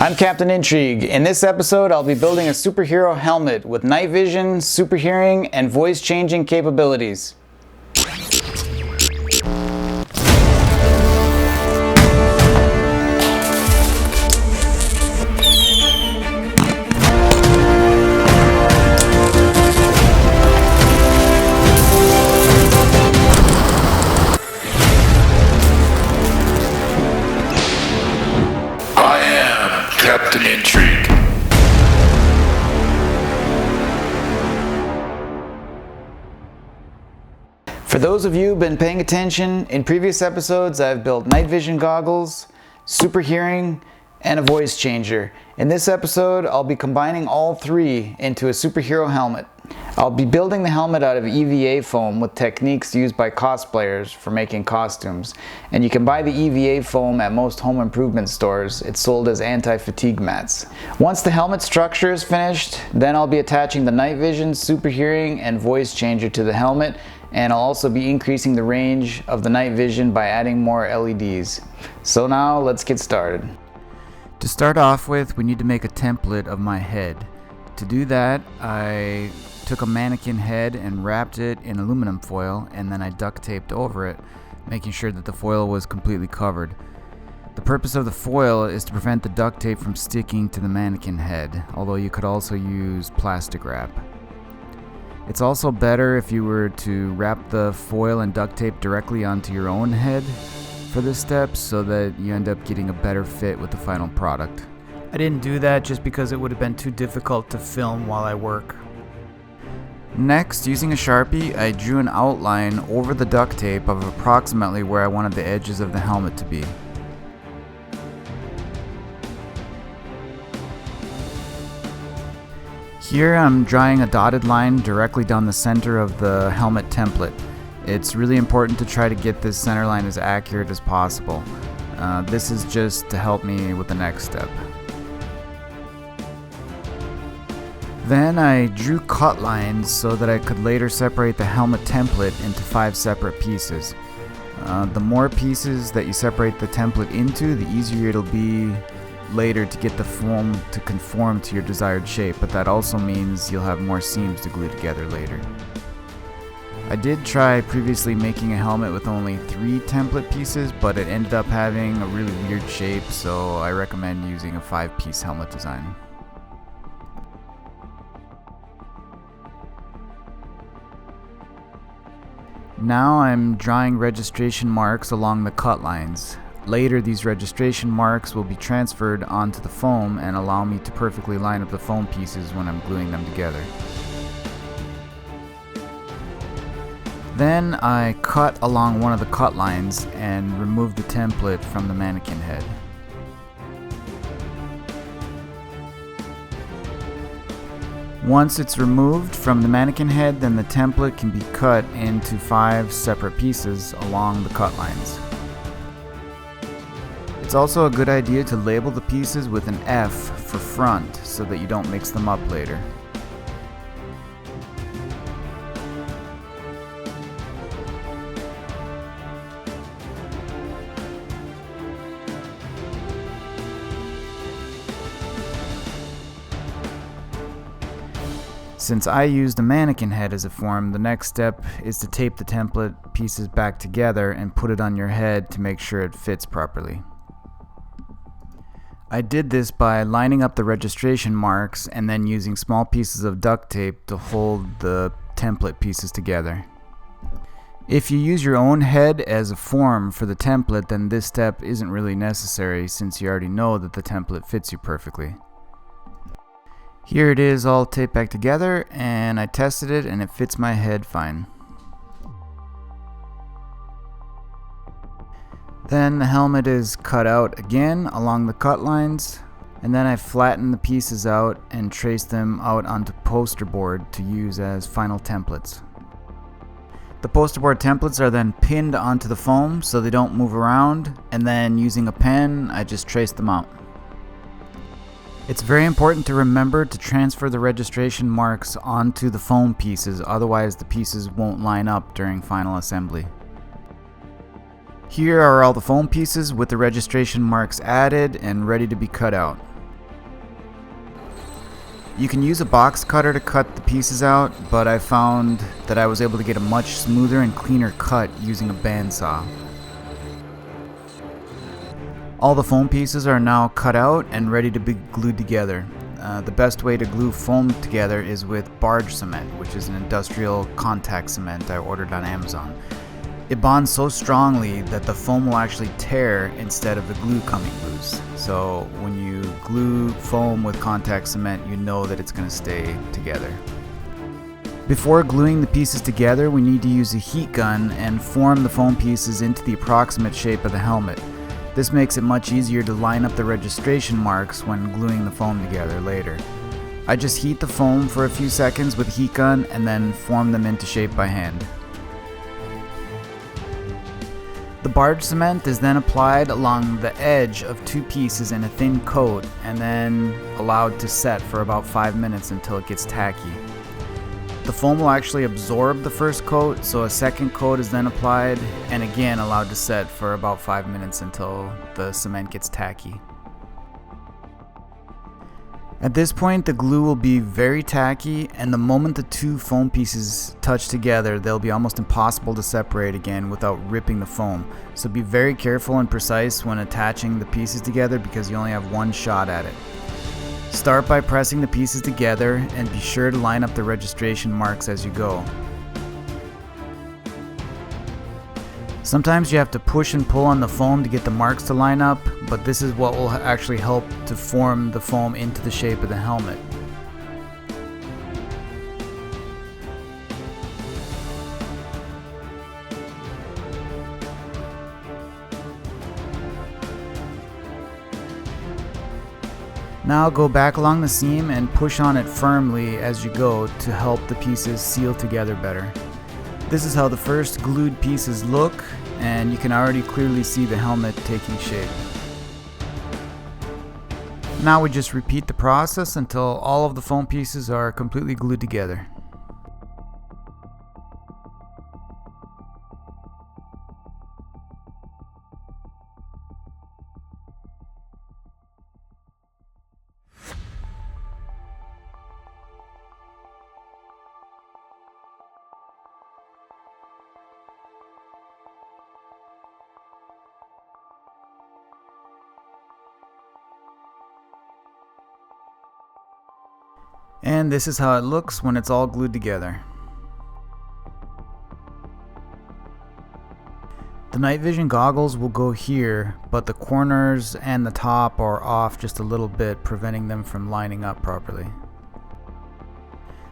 I'm Captain Intrigue. In this episode, I'll be building a superhero helmet with night vision, super hearing, and voice changing capabilities. Captain Intrigue. For those of you who've been paying attention, in previous episodes I've built night vision goggles, super hearing, and a voice changer. In this episode I'll be combining all three into a superhero helmet. I'll be building the helmet out of EVA foam with techniques used by cosplayers for making costumes. And you can buy the EVA foam at most home improvement stores. It's sold as anti-fatigue mats. Once the helmet structure is finished, then I'll be attaching the night vision, super hearing, and voice changer to the helmet. And I'll also be increasing the range of the night vision by adding more LEDs. So now let's get started. To start off with, we need to make a template of my head. To do that, I took a mannequin head and wrapped it in aluminum foil, and then I duct taped over it, making sure that the foil was completely covered. The purpose of the foil is to prevent the duct tape from sticking to the mannequin head, although you could also use plastic wrap. It's also better if you were to wrap the foil and duct tape directly onto your own head for this step, so that you end up getting a better fit with the final product. I didn't do that just because it would have been too difficult to film while I work. Next, using a Sharpie, I drew an outline over the duct tape of approximately where I wanted the edges of the helmet to be. Here I'm drawing a dotted line directly down the center of the helmet template. It's really important to try to get this center line as accurate as possible. This is just to help me with the next step. Then I drew cut lines so that I could later separate the helmet template into 5 separate pieces. The more pieces that you separate the template into, the easier it'll be later to get the foam to conform to your desired shape, but that also means you'll have more seams to glue together later. I did try previously making a helmet with only 3 template pieces, but it ended up having a really weird shape, so I recommend using a 5-piece helmet design. Now I'm drawing registration marks along the cut lines. Later, these registration marks will be transferred onto the foam and allow me to perfectly line up the foam pieces when I'm gluing them together. Then I cut along one of the cut lines and removed the template from the mannequin head. Once it's removed from the mannequin head, then the template can be cut into 5 separate pieces along the cut lines. It's also a good idea to label the pieces with an F for front so that you don't mix them up later. Since I used a mannequin head as a form, the next step is to tape the template pieces back together and put it on your head to make sure it fits properly. I did this by lining up the registration marks and then using small pieces of duct tape to hold the template pieces together. If you use your own head as a form for the template, then this step isn't really necessary since you already know that the template fits you perfectly. Here it is all taped back together, and I tested it and it fits my head fine. Then the helmet is cut out again along the cut lines, and then I flatten the pieces out and trace them out onto poster board to use as final templates. The poster board templates are then pinned onto the foam so they don't move around, and then using a pen I just trace them out. It's very important to remember to transfer the registration marks onto the foam pieces, otherwise the pieces won't line up during final assembly. Here are all the foam pieces with the registration marks added and ready to be cut out. You can use a box cutter to cut the pieces out, but I found that I was able to get a much smoother and cleaner cut using a bandsaw. All the foam pieces are now cut out and ready to be glued together. The best way to glue foam together is with barge cement, which is an industrial contact cement I ordered on Amazon. It bonds so strongly that the foam will actually tear instead of the glue coming loose. So when you glue foam with contact cement, you know that it's going to stay together. Before gluing the pieces together, we need to use a heat gun and form the foam pieces into the approximate shape of the helmet. This makes it much easier to line up the registration marks when gluing the foam together later. I just heat the foam for a few seconds with a heat gun and then form them into shape by hand. The barge cement is then applied along the edge of two pieces in a thin coat and then allowed to set for about 5 minutes until it gets tacky. The foam will actually absorb the first coat, so a second coat is then applied and again allowed to set for about 5 minutes until the cement gets tacky. At this point, the glue will be very tacky, and the moment the two foam pieces touch together, they'll be almost impossible to separate again without ripping the foam. So be very careful and precise when attaching the pieces together because you only have one shot at it. Start by pressing the pieces together and be sure to line up the registration marks as you go. Sometimes you have to push and pull on the foam to get the marks to line up, but this is what will actually help to form the foam into the shape of the helmet. Now go back along the seam and push on it firmly as you go to help the pieces seal together better. This is how the first glued pieces look, and you can already clearly see the helmet taking shape. Now we just repeat the process until all of the foam pieces are completely glued together. And this is how it looks when it's all glued together. The night vision goggles will go here, but the corners and the top are off just a little bit, preventing them from lining up properly.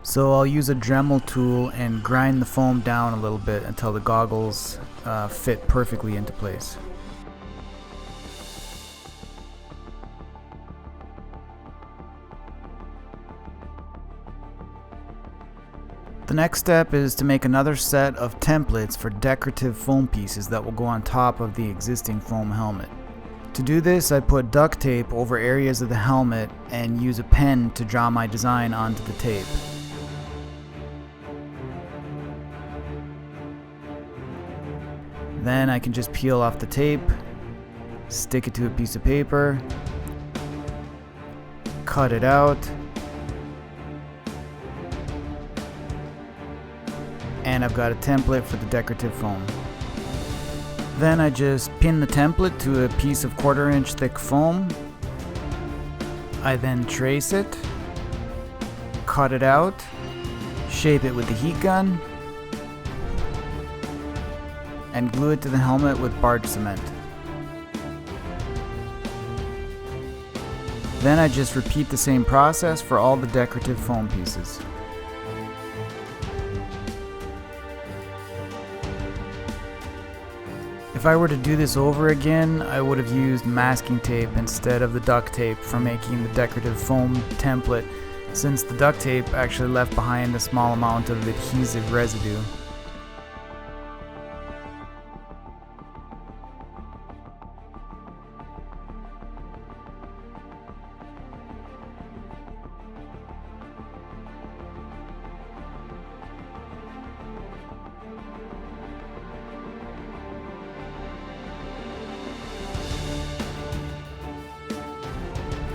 So I'll use a Dremel tool and grind the foam down a little bit until the goggles fit perfectly into place. The next step is to make another set of templates for decorative foam pieces that will go on top of the existing foam helmet. To do this, I put duct tape over areas of the helmet and use a pen to draw my design onto the tape. Then I can just peel off the tape, stick it to a piece of paper, cut it out, and I've got a template for the decorative foam. Then I just pin the template to a piece of 1/4 inch thick foam. I then trace it, cut it out, shape it with the heat gun, and glue it to the helmet with barge cement. Then I just repeat the same process for all the decorative foam pieces. If I were to do this over again, I would have used masking tape instead of the duct tape for making the decorative foam template, since the duct tape actually left behind a small amount of adhesive residue.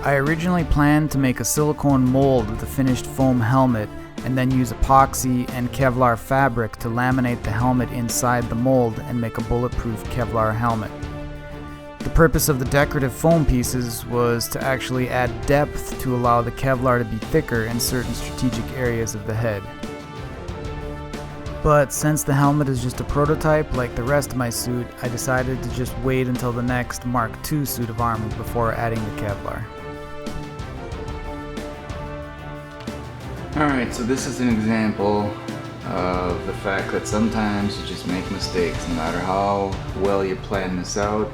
I originally planned to make a silicone mold with a finished foam helmet and then use epoxy and Kevlar fabric to laminate the helmet inside the mold and make a bulletproof Kevlar helmet. The purpose of the decorative foam pieces was to actually add depth to allow the Kevlar to be thicker in certain strategic areas of the head. But since the helmet is just a prototype like the rest of my suit, I decided to just wait until the next Mark II suit of armor before adding the Kevlar. Alright, so this is an example of the fact that sometimes you just make mistakes no matter how well you plan this out.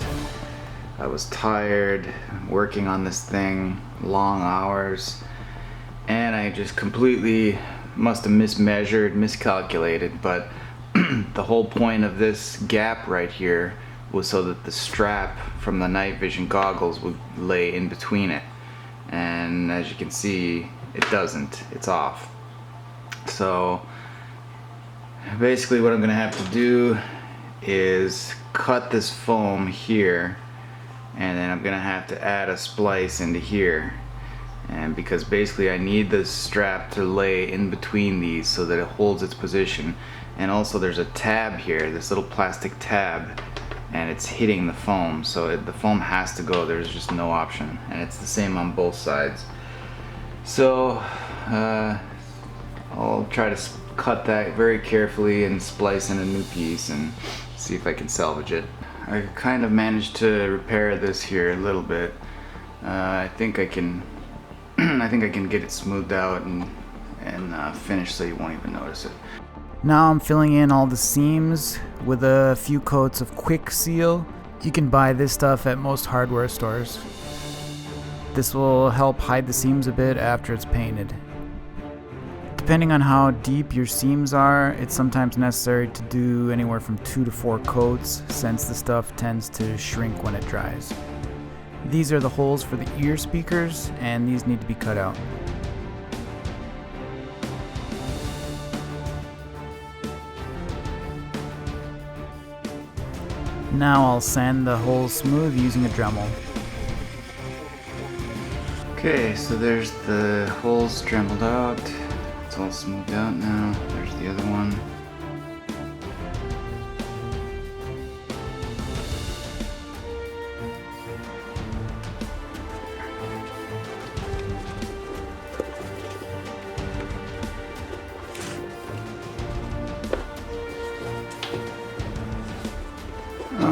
I was tired working on this thing, long hours, and I just completely must have miscalculated, but the whole point of this gap right here was so that the strap from the night vision goggles would lay in between it, and as you can see, it doesn't. It's off. So basically what I'm gonna have to do is cut this foam here, and then I'm gonna have to add a splice into here, and because basically I need this strap to lay in between these so that it holds its position. And also there's a tab here, this little plastic tab, and it's hitting the foam, so the foam has to go. There's just no option, and it's the same on both sides. So I'll try to cut that very carefully and splice in a new piece and see if I can salvage it. I kind of managed to repair this here a little bit. I think I can get it smoothed out and finished so you won't even notice it. Now I'm filling in all the seams with a few coats of Quick Seal. You can buy this stuff at most hardware stores. This will help hide the seams a bit after it's painted. Depending on how deep your seams are, it's sometimes necessary to do anywhere from 2 to 4 coats, since the stuff tends to shrink when it dries. These are the holes for the ear speakers, and these need to be cut out. Now I'll sand the holes smooth using a Dremel. Okay, so there's the holes dremeled out. It's all smoothed out now. There's the other one.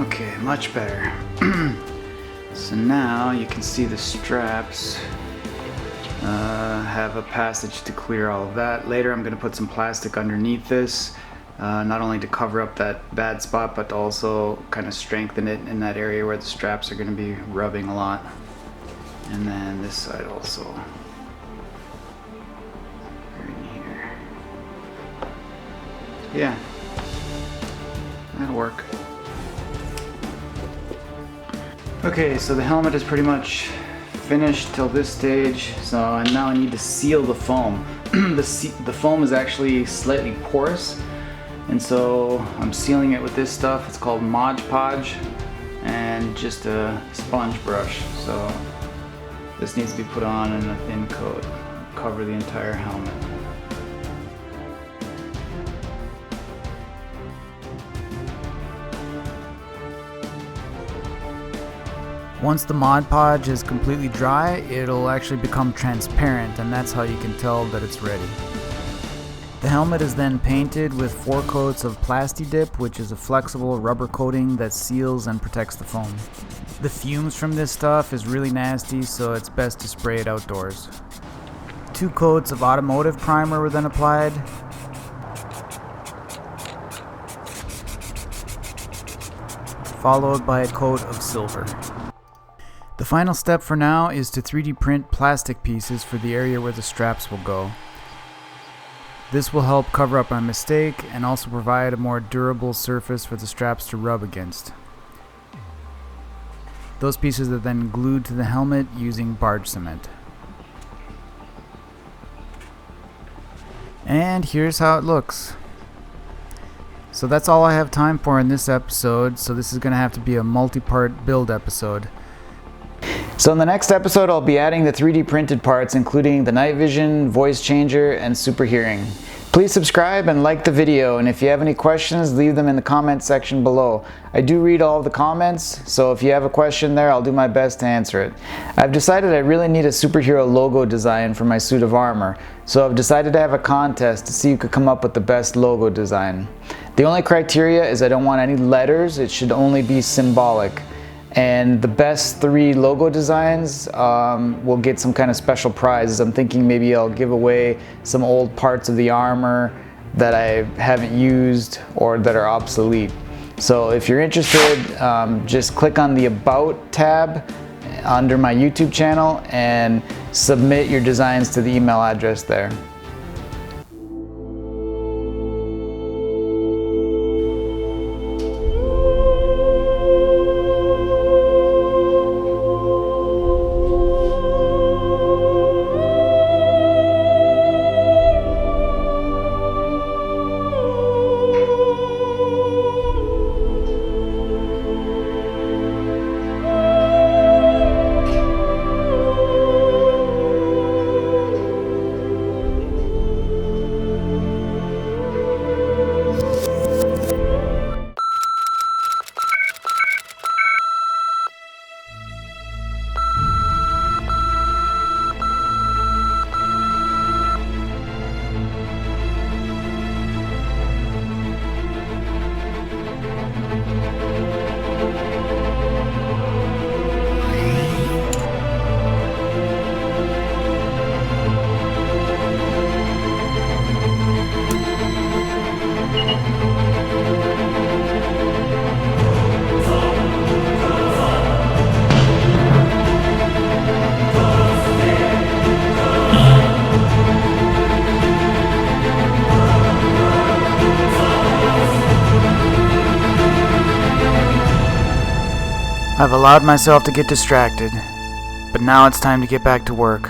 Okay, much better. So now you can see the straps have a passage to clear all of that. Later I'm going to put some plastic underneath this, not only to cover up that bad spot, but to also kind of strengthen it in that area where the straps are going to be rubbing a lot. And then this side also. Right here. Yeah, that'll work. Okay, so the helmet is pretty much finished till this stage, so now I need to seal the foam. The foam is actually slightly porous, and so I'm sealing it with this stuff. It's called Mod Podge, and just a sponge brush. So this needs to be put on in a thin coat, cover the entire helmet. Once the Mod Podge is completely dry, it'll actually become transparent, and that's how you can tell that it's ready. The helmet is then painted with 4 coats of Plasti-Dip, which is a flexible rubber coating that seals and protects the foam. The fumes from this stuff is really nasty, so it's best to spray it outdoors. 2 coats of automotive primer were then applied. Followed by a coat of silver. The final step for now is to 3D print plastic pieces for the area where the straps will go. This will help cover up our mistake and also provide a more durable surface for the straps to rub against. Those pieces are then glued to the helmet using barge cement. And here's how it looks. So that's all I have time for in this episode, so this is going to have to be a multi-part build episode. So in the next episode, I'll be adding the 3D printed parts, including the night vision, voice changer, and super hearing. Please subscribe and like the video, and if you have any questions, leave them in the comment section below. I do read all of the comments, so if you have a question there, I'll do my best to answer it. I've decided I really need a superhero logo design for my suit of armor, so I've decided to have a contest to see who could come up with the best logo design. The only criteria is I don't want any letters, it should only be symbolic. And the best 3 logo designs will get some kind of special prizes. I'm thinking maybe I'll give away some old parts of the armor that I haven't used or that are obsolete. So if you're interested, just click on the About tab under my YouTube channel and submit your designs to the email address there. I've allowed myself to get distracted, but now it's time to get back to work.